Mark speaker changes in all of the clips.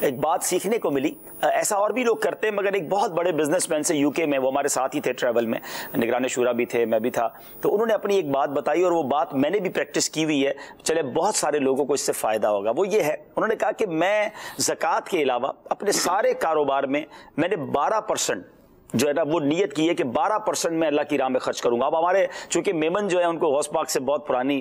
Speaker 1: ایک بات سیکھنے کو ملی. ایسا اور بھی لوگ کرتے ہیں مگر ایک بہت بڑے بزنس مین سے UK میں, وہ ہمارے ساتھ ہی تھے ٹریول میں, نگران شورا بھی تھے, میں بھی تھا, تو انہوں نے اپنی ایک بات بتائی اور وہ بات میں نے بھی پریکٹس کی ہوئی ہے, چلے بہت سارے لوگوں کو اس سے فائدہ ہوگا. وہ یہ ہے, انہوں نے کہا کہ میں زکوٰۃ کے علاوہ اپنے سارے کاروبار میں نے 12% جو ہے نا وہ نیت کی ہے کہ 12% میں اللہ کی راہ میں خرچ کروں گا. اب ہمارے چونکہ میمن جو ہے ان کو غوث پاک سے بہت پرانی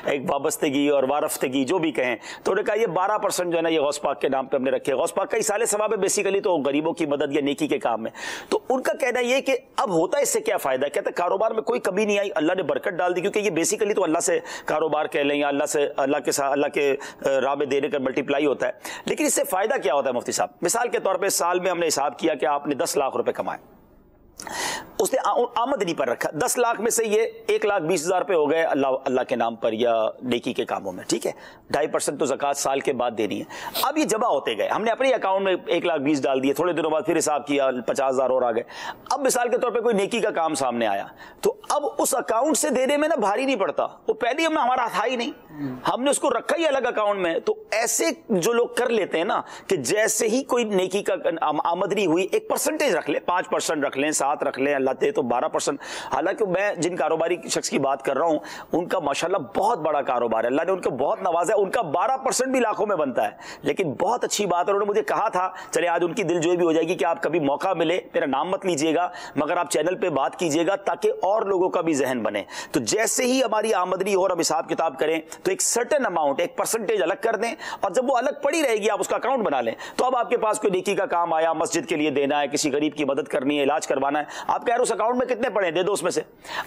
Speaker 1: ایک وابستگی اور وارفتگی جو بھی کہیں, تو انہوں نے کہا یہ 12% جو ہے نا یہ غوث پاک کے نام پہ ہم نے رکھے. غوث پاک کا اصال ثواب ہے بیسیکلی تو غریبوں کی مدد یا نیکی کے کام میں. تو ان کا کہنا یہ کہ اب ہوتا ہے اس سے کیا فائدہ ہے, کہتا ہے کاروبار میں کوئی کمی نہیں آئی, اللہ نے برکت ڈال دی, کیونکہ یہ بیسیکلی تو اللہ سے کاروبار کہہ لیں یا اللہ کے راہ میں دینے کا ملٹیپلائی ہوتا ہے. لیکن اس سے فائدہ کیا ہوتا ہے مفتی صاحب؟ مثال کے طور پہ سال میں ہم نے حساب کیا کہ آپ نے 10 لاکھ روپے کمائے, اس نے آمدنی پر رکھا, 10 لاکھ میں سے یہ 1,20,000 روپے ہو گئے اللہ کے نام پر یا نیکی کے کاموں میں, ٹھیک ہے, 2.5% تو زکوٰۃ سال کے بعد دینی ہے. اب یہ جمع ہوتے گئے, ہم نے اپنے اکاؤنٹ میں 1,20,000 ڈال دیے, تھوڑے دنوں بعد پھر حساب کیا 50,000 اور آ گئے. اب مثال کے طور پہ کوئی نیکی کا کام سامنے آیا تو اب اس اکاؤنٹ سے دینے میں نا بھاری نہیں پڑتا, وہ پہلے ہمارا تھا ہی نہیں, ہم نے اس کو رکھا ہی الگ اکاؤنٹ میں. تو ایسے جو لوگ کر لیتے ہیں نا کہ جیسے ہی کوئی نیکی کا آمدنی ہوئی ایک پرسنٹیج رکھ لیں, 5% رکھ لیں, 7 رکھ لیں, اللہ دے تو 12%. حالانکہ میں جن کاروباری شخص کی بات کر رہا ہوں ان کا ماشاءاللہ بہت بڑا کاروبار ہے, اللہ نے ان کو بہت نوازا ہے, ان کا 12% بھی لاکھوں میں بنتا ہے. لیکن بہت اچھی بات ہے, انہوں نے مجھے کہا تھا چلے آج ان کی دل جوئی بھی ہو جائے گی کہ آپ کبھی موقع ملے میرا نام مت لیجیے گا مگر آپ چینل پہ بات کیجیے گا تاکہ اور لوگوں کا بھی ذہن بنے. تو جیسے ہی ہماری آمدنی اور ہم حساب کتاب کریں تو ایک سرٹن اماؤنٹ, ایک پرسنٹیج الگ کر دیں, اور جب وہ الگ پڑی رہے گی آپ اس کا اکاؤنٹ بنا لیں. تو اب آپ کے پاس کوئی نیکی کا کام آیا, مسجد کے لیے دینا ہے, کسی غریب کی مدد کرنی ہے, علاج کروانا ہے, آپ کہہ رہے اس اکاؤنٹ میں کتنے پڑے دے دو اس میں سے.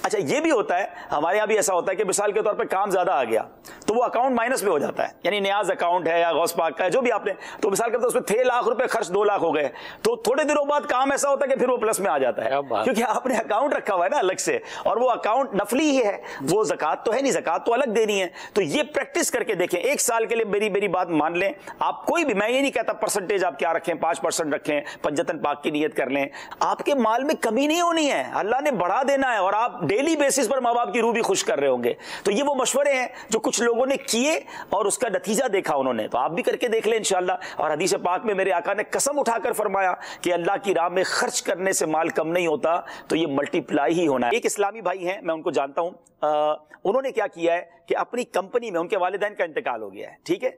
Speaker 1: اچھا یہ بھی ہوتا ہے ہمارے یہاں بھی ایسا ہوتا ہے کہ مثال کے طور پہ کام زیادہ آ گیا تو وہ اکاؤنٹ مائنس میں ہو جاتا ہے, یعنی نیاز اکاؤنٹ ہے یا غوث پاک کا ہے جو بھی آپ نے, تو مثال کے طور پہ اس میں 3 لاکھ روپے خرچ 2 لاکھ ہو گئے, تو تھوڑے دنوں بعد کام ایسا ہوتا ہے کہ پھر وہ پلس میں آ جاتا ہے, کیونکہ آپ نے اکاؤنٹ رکھا ہوا ہے نا الگ سے, اور وہ اکاؤنٹ نفلی ہی ہے, وہ زکوٰۃ تو ہے نہیں, زکوٰۃ تو الگ دینی ہے. تو یہ پریکٹس کر کے دیکھیں, 1 سال کے لیے میری بات مان لیں آپ, کوئی بھی, میں یہ نہیں کہتا پرسنٹیج آپ کیا رکھیں, 5% رکھیں, پنجتن پاک کی نیت کر لیں, آپ کے مال میں کمی نہیں ہونی ہے, اللہ نے بڑھا دینا ہے, اور آپ ڈیلی بیسس پر ماں باپ کی روح بھی خوش کر رہے ہوں گے. تو یہ وہ مشورے ہیں جو کچھ لوگوں نے کیے اور اس کا نتیجہ دیکھا انہوں نے, تو آپ بھی کر کے دیکھ لیں انشاءاللہ. اور حدیث پاک میں میرے آقا نے قسم اٹھا کر فرمایا کہ اللہ کی راہ میں خرچ کرنے سے مال کم نہیں ہوتا, تو یہ ملٹی پلائی ہی ہونا ہے. ایک اسلامی بھائی ہیں, میں ان کو جانتا ہوں, انہوں نے کیا کیا ہے کہ اپنی کمپنی میں, ان کے والدین کا انتقال ہو گیا ہے, ٹھیک ہے,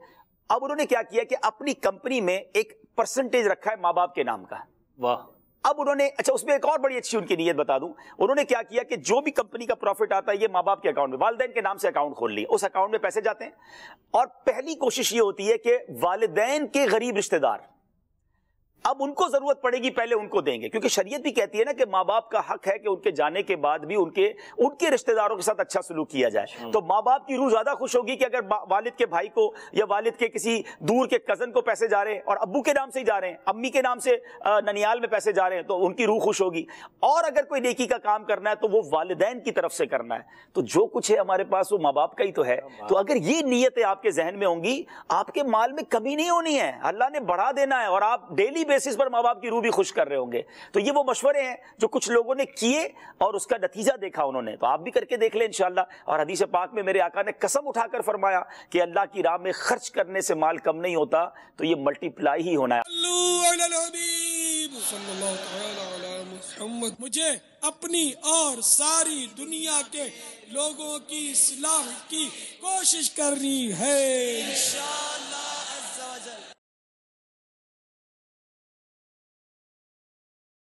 Speaker 1: اب انہوں نے کیا کیا کہ اپنی کمپنی میں ایک پرسنٹیج رکھا ہے ماں باپ کے نام کا. واہ. اب انہوں نے, اچھا اس میں ایک اور بڑی اچھی ان کی نیت بتا دوں, انہوں نے کیا کیا کہ جو بھی کمپنی کا پروفٹ آتا ہے یہ ماں باپ کے اکاؤنٹ میں, والدین کے نام سے اکاؤنٹ کھول لی, اس اکاؤنٹ میں پیسے جاتے ہیں, اور پہلی کوشش یہ ہوتی ہے کہ والدین کے غریب رشتہ دار اب ان کو ضرورت پڑے گی پہلے ان کو دیں گے, کیونکہ شریعت بھی کہتی ہے نا کہ ماں باپ کا حق ہے کہ ان کے جانے کے بعد بھی ان کے رشتہ داروں کے ساتھ اچھا سلوک کیا جائے. تو ماں باپ کی روح زیادہ خوش ہوگی کہ اگر والد کے بھائی کو یا والد کے کسی دور کے کزن کو پیسے جا رہے ہیں اور ابو کے نام سے ہی جا رہے ہیں, امی کے نام سے ننیال میں پیسے جا رہے ہیں, تو ان کی روح خوش ہوگی. اور اگر کوئی نیکی کا کام کرنا ہے تو وہ والدین کی طرف سے کرنا ہے, تو جو کچھ ہے ہمارے پاس وہ ماں باپ کا ہی تو ہے. تو اگر یہ نیتیں آپ کے ذہن میں ہوں گی, آپ کے مال میں کمی نہیں ہونی ہے, اللہ نے بڑھا دینا ہے, اور آپ ڈیلی بیسس پر ماں باپ کی روح بھی خوش کر رہے ہوں گے. تو یہ وہ مشورے ہیں جو کچھ لوگوں نے کیے اور اس کا نتیجہ دیکھا انہوں نے, تو آپ بھی کر کے دیکھ لیں انشاءاللہ. اور حدیث پاک میں میرے آقا نے قسم اٹھا کر فرمایا کہ اللہ کی راہ میں خرچ کرنے سے مال کم نہیں ہوتا, تو یہ ملٹی پلائی ہی ہونا ہے.
Speaker 2: مجھے اپنی اور ساری دنیا کے لوگوں کی اصلاح کی کوشش کرنی ہے.